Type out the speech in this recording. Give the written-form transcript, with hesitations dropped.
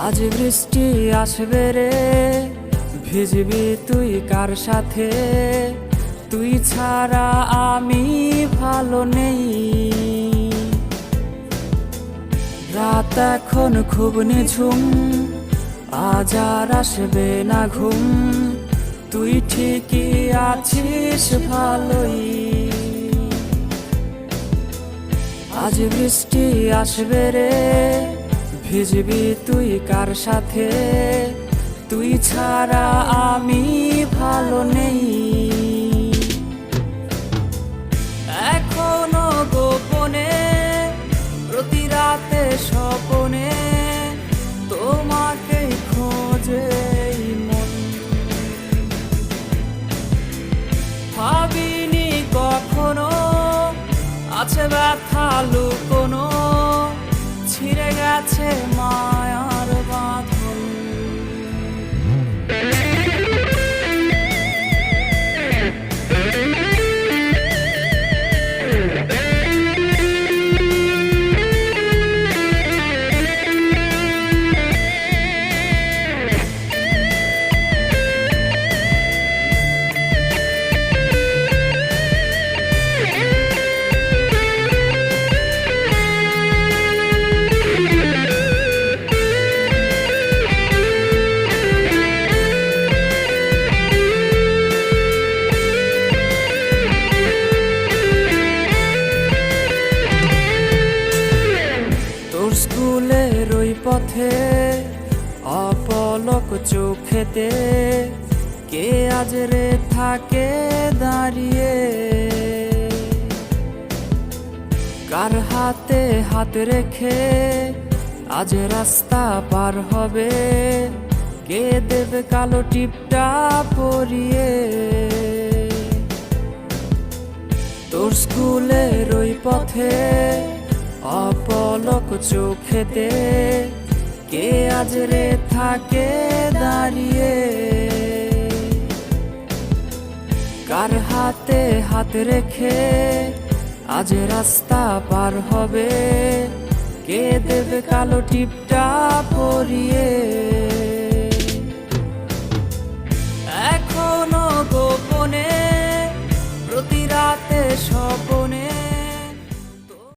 আজ বৃষ্টি আসবে রে, ভিজবি তুই কার সাথে? তুই ছাড়া আমি ভালো নেই। রাত এখন খুব নিঝুম, আজ আর আসবে না ঘুম। তুই ঠিকই আছিস ভালোই। আজ বৃষ্টি আসবে রে, ভিজবি তুই কার সাথে? তুই ছাড়া আমি ভালো নেই। এখনো গোপনে প্রতি রাতে স্বপনে তোমাকে খোঁজে এই মন। ভাবিনি কখনো আছে ব্যথা লুকোনো, ছিঁড়ে গেছে মায়ার বাঁধন। স্কুলের ওই পথে অপলক চোখেতে কে আজ রে থাকে দাঁড়িয়ে? কার হাতে হাত রেখে আজ রাস্তা পার হবে? কে দেবে কালো টিপটা পরিয়ে? তোর স্কুলের ওই পথে অপলক চোখেতে কে আজ রে থাকে দাঁড়িয়ে? কার হাতে হাত রেখে আজ রাস্তা পার হবে? কে দেবে কালো টিপটা পরিয়ে?